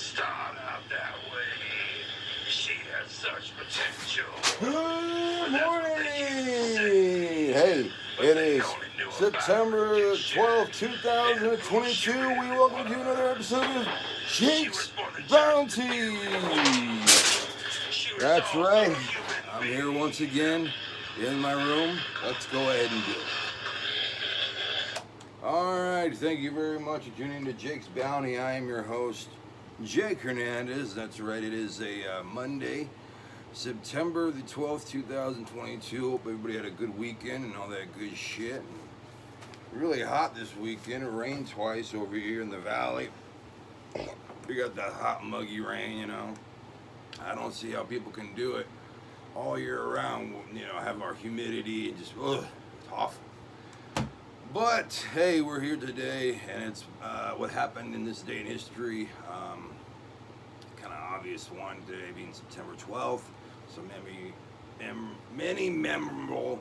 start out that way. She has such potential. Good morning! Hey, it is September 12th, 2022. We welcome you to another episode of Jake's Bounty. That's right. I'm here once again in my room. Let's go ahead and do it. Alright, thank you very much for tuning in to Jake's Bounty. I am your host, Jake Hernandez. That's right, it is a Monday, September the 12th, 2022. Hope everybody had a good weekend and all that good shit. Really hot this weekend. It rained twice over here in the valley. We got that hot, muggy rain, you know. I don't see how people can do it all year round, you know, have our humidity and just, ugh, it's awful. But, hey, we're here today, and it's what happened in this day in history. Kind of obvious one today being September 12th. So many memorable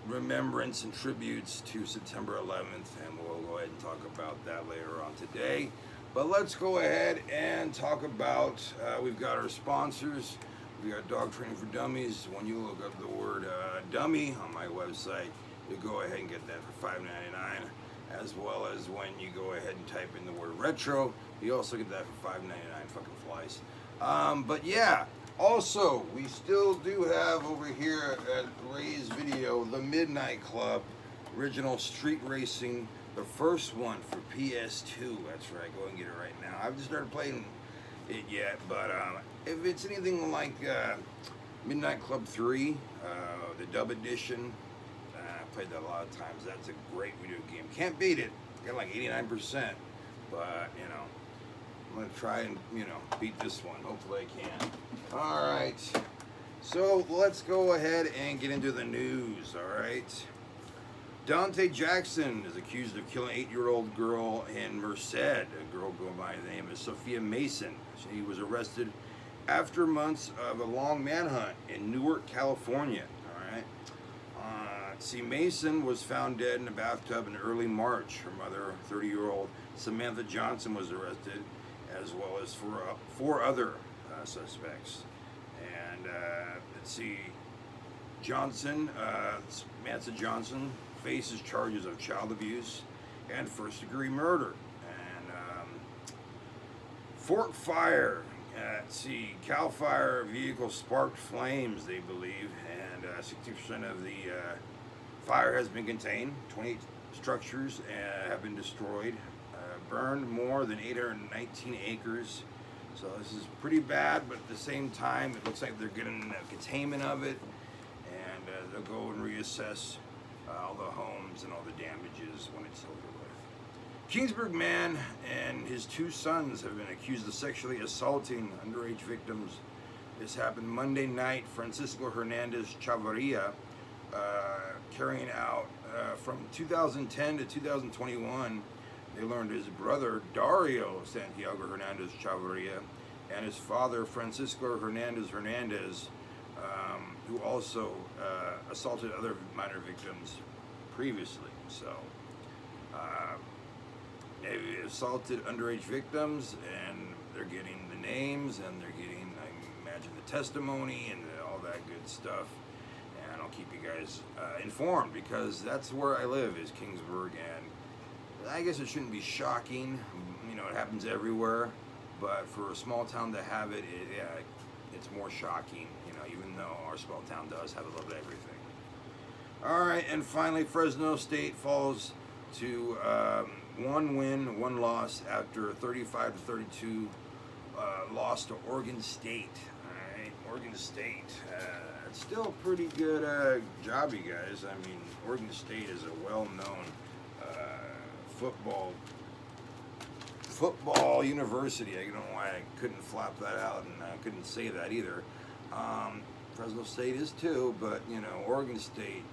remembrance and tributes to September 11th, and we'll go ahead and talk about that later on today. But let's go ahead and talk about, we've got our sponsors. We got Dog Training for Dummies. When you look up the word dummy on my website, you go ahead and get that for $5.99, as well as when you go ahead and type in the word retro, you also get that for $5.99. Fucking flies. But yeah, also we still do have over here at Ray's Video the Midnight Club original street racing, the first one for PS2. That's right, go and get it right now. I haven't started playing it yet, but if it's anything like Midnight Club 3, the dub edition, played that a lot of times. That's a great video game. Can't beat it. Got like 89%, but you know, I'm gonna try and beat this one. Hopefully I can. All right. So let's go ahead and get into the news. All right. Dante Jackson is accused of killing 8-year-old girl in Merced. A girl going by the name of Sophia Mason. She was arrested after months of a long manhunt in Newark, California. All right. See, Mason was found dead in a bathtub in early March. Her mother, 30-year-old Samantha Johnson, was arrested, as well as four other suspects. And let's see, Samantha Johnson faces charges of child abuse and first-degree murder. And Fort Fire, Cal Fire vehicle sparked flames, they believe, and 60% of the fire has been contained. 28 structures have been destroyed, burned more than 819 acres. So this is pretty bad, but at the same time, it looks like they're getting containment of it, and they'll go and reassess all the homes and all the damages when it's over with. Kingsburg man and his 2 sons have been accused of sexually assaulting underage victims. This happened Monday night. Francisco Hernandez Chavarria, carrying out from 2010 to 2021, they learned his brother Dario Santiago Hernandez Chavarria and his father Francisco Hernandez, who also assaulted other minor victims previously. So they assaulted underage victims, and they're getting the names, and they're getting, I imagine, the testimony and all that good stuff. And I'll keep you guys informed, because that's where I live, is Kingsburg, and I guess it shouldn't be shocking. You know, it happens everywhere, but for a small town to have it, it's more shocking, you know, even though our small town does have a little bit of everything. All right, and finally, Fresno State falls to 1 win, 1 loss after a 35-32 loss to Oregon State. All right, Oregon State. It's still a pretty good job, you guys. I mean, Oregon State is a well-known football university. I don't know why I couldn't flap that out, and I couldn't say that either. Fresno State is too, but you know, Oregon State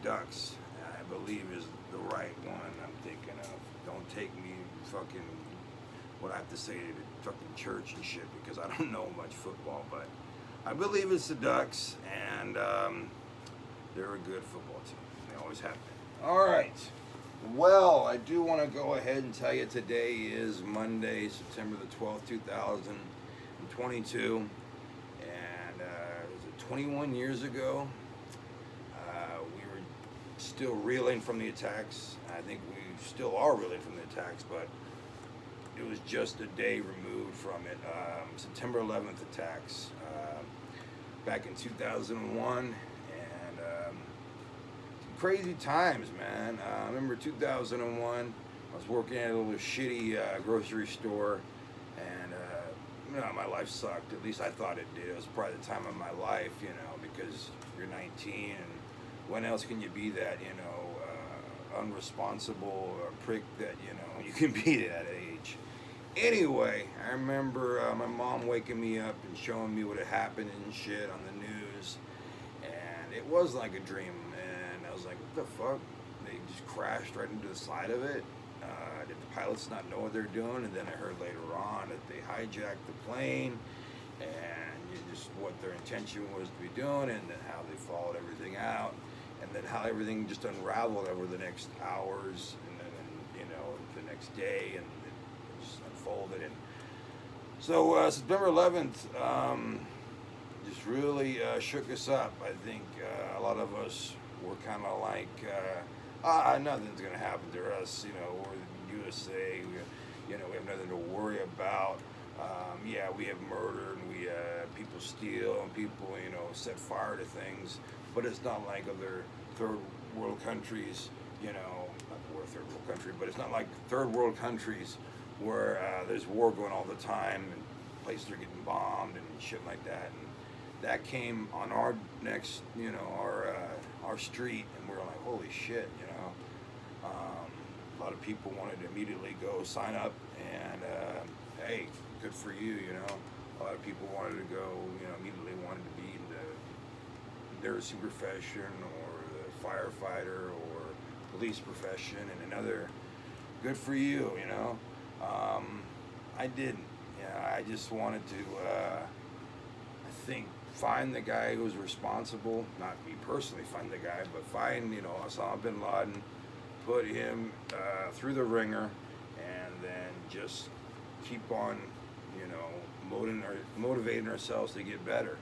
Ducks, I believe, is the right one I'm thinking of. Don't take me fucking what I have to say to fucking church and shit, because I don't know much football, but I believe it's the Ducks, and they're a good football team. They always have been. All right. Well, I do want to go ahead and tell you today is Monday, September the 12th, 2022. And was it 21 years ago? We were still reeling from the attacks. I think we still are reeling from the attacks, but it was just a day removed from it. September 11th attacks back in 2001. And crazy times, man. I remember 2001. I was working at a little shitty grocery store, and my life sucked. At least I thought it did. It was probably the time of my life, because you're 19, and when else can you be that, unresponsible prick that you can be at that age. Anyway, I remember my mom waking me up and showing me what had happened and shit on the news, and it was like a dream. And I was like, what the fuck? They just crashed right into the side of it. Did the pilots not know what they're doing? And then I heard later on that they hijacked the plane, and just what their intention was to be doing, and then how they followed everything out, and then how everything just unraveled over the next hours, and then the next day, and it just unfolded. And so September 11th just really shook us up. I think a lot of us were kind of like, nothing's gonna happen to us. We're the USA. We have nothing to worry about. Yeah, we have murder, and we people steal, and people set fire to things, but it's not like other third world countries. Not that we're a third world country, but it's not like third world countries where there's war going all the time, and places are getting bombed and shit like that. And that came on our next, our street, and we were like, holy shit, a lot of people wanted to immediately go sign up, and hey, good for you, A lot of people wanted to go, immediately wanted to be in the nursing profession, or the firefighter, or police profession, and another, good for you, I didn't. I just wanted to, I think, find the guy who was responsible, not me personally find the guy, but find, Osama bin Laden, put him through the ringer, and then just keep on, motivating ourselves to get better,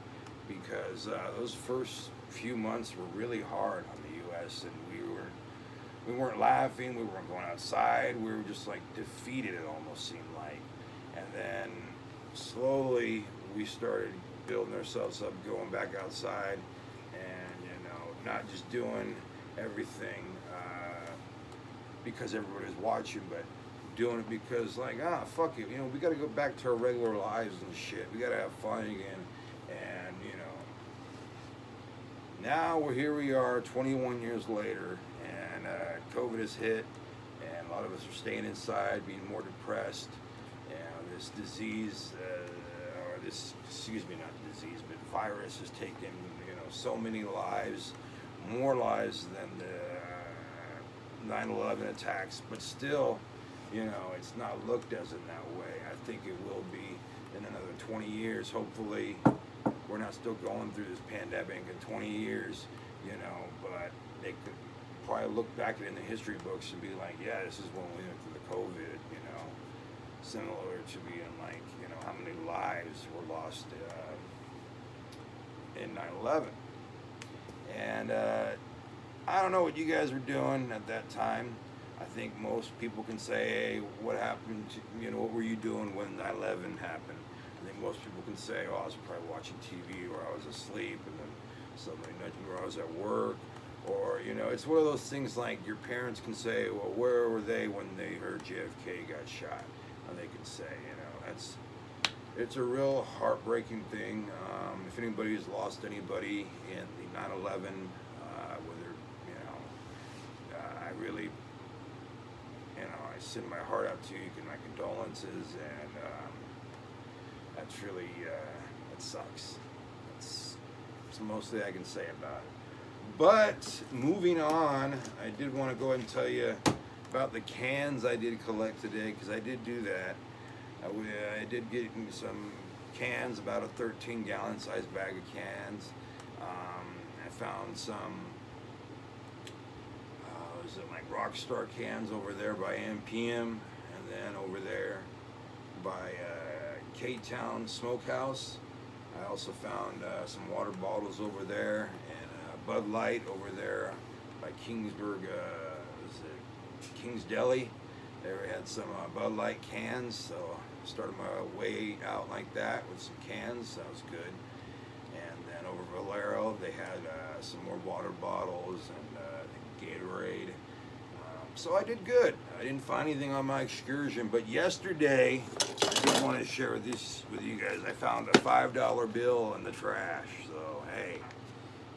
because those first few months were really hard on the U.S., and we weren't laughing, we weren't going outside, we were just like defeated, it almost seemed like. And then slowly we started building ourselves up, going back outside, and not just doing everything because everybody's watching, but doing it because fuck it, we got to go back to our regular lives and shit. We got to have fun again. And now we are 21 years later, and COVID has hit, and a lot of us are staying inside, being more depressed. This disease, not disease, but virus has taken, so many lives, more lives than the 9/11 attacks, but still, it's not looked as in that way. I think it will be in another 20 years. Hopefully, we're not still going through this pandemic in 20 years, but they could probably look back at it in the history books and be like, yeah, this is when we went through the COVID, similar to being like, how many lives were lost in 9/11. And I don't know what you guys were doing at that time. I think most people can say, hey, what happened to, what were you doing when 9/11 happened? I think most people can say, oh, I was probably watching TV, or I was asleep, and then somebody nudged me, or I was at work, or, it's one of those things like your parents can say, well, where were they when they heard JFK got shot? And they can say, it's a real heartbreaking thing. If anybody has lost anybody in the 9/11, whether, I really, I send my heart out to you, my condolences, and that's really, it sucks. That's mostly I can say about it. But moving on, I did want to go ahead and tell you about the cans I did collect today, because I did do that. I did get some cans, about a 13-gallon size bag of cans. I found some, was like Rockstar cans over there by MPM, and then over there by K-Town Smokehouse. I also found some water bottles over there, and Bud Light over there by Kingsburg, was it King's Deli. They had some Bud Light cans, so I started my way out like that with some cans. That was good. And then over Valero, they had some more water bottles and Gatorade. So I did good. I didn't find anything on my excursion, but yesterday, I did want to share this with you guys. I found a $5 bill in the trash. So hey,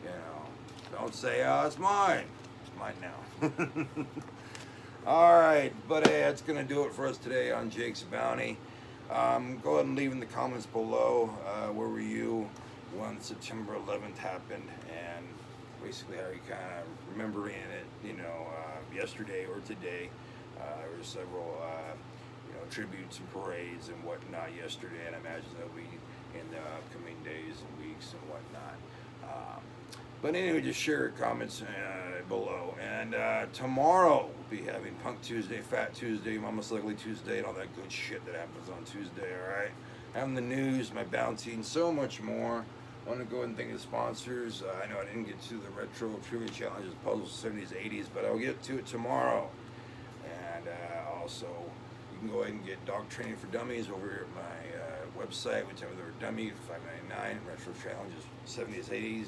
you know, don't say, oh, it's mine. It's mine now. All right, but hey, that's gonna do it for us today on Jake's Bounty. Go ahead and leave in the comments below where were you when September 11th happened, and basically how you kind of remembering it, you know, yesterday or today. There were several, you know, tributes and parades and whatnot yesterday, and I imagine they'll be in the upcoming days and weeks and whatnot. But anyway, just share your comments below. And tomorrow we'll be having Punk Tuesday, Fat Tuesday, Mama's Ugly Tuesday, and all that good shit that happens on Tuesday, all right? Having the news, my bounty, and so much more. I want to go ahead and thank the sponsors. I know I didn't get to the Retro Trivia Challenges, Puzzles 70s, 80s, but I'll get to it tomorrow. And also, you can go ahead and get Dog Training for Dummies over here at my website, whichever they're dummy, $5.99. Retro Challenges, 70s, 80s.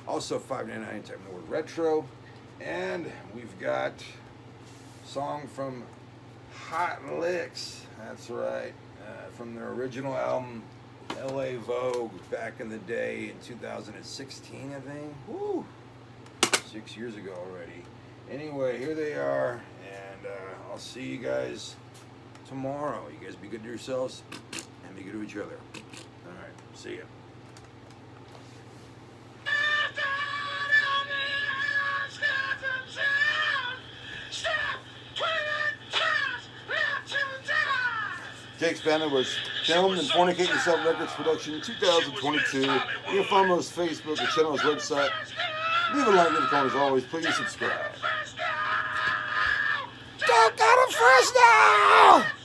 Also $5.99, type in the word retro. And we've got a song from Hot Licks. That's right. From their original album, LA Vogue, back in the day in 2016, I think. Woo! 6 years ago already. Anyway, here they are, and I'll see you guys tomorrow. You guys be good to yourselves and be good to each other. All right, see ya. Jake's Bounty was filmed in Fornicate Yourself Records production in 2022. You can follow us on Facebook, the channel's website. Leave a like, leave a comment as always. Please subscribe. Don't go to Fresno!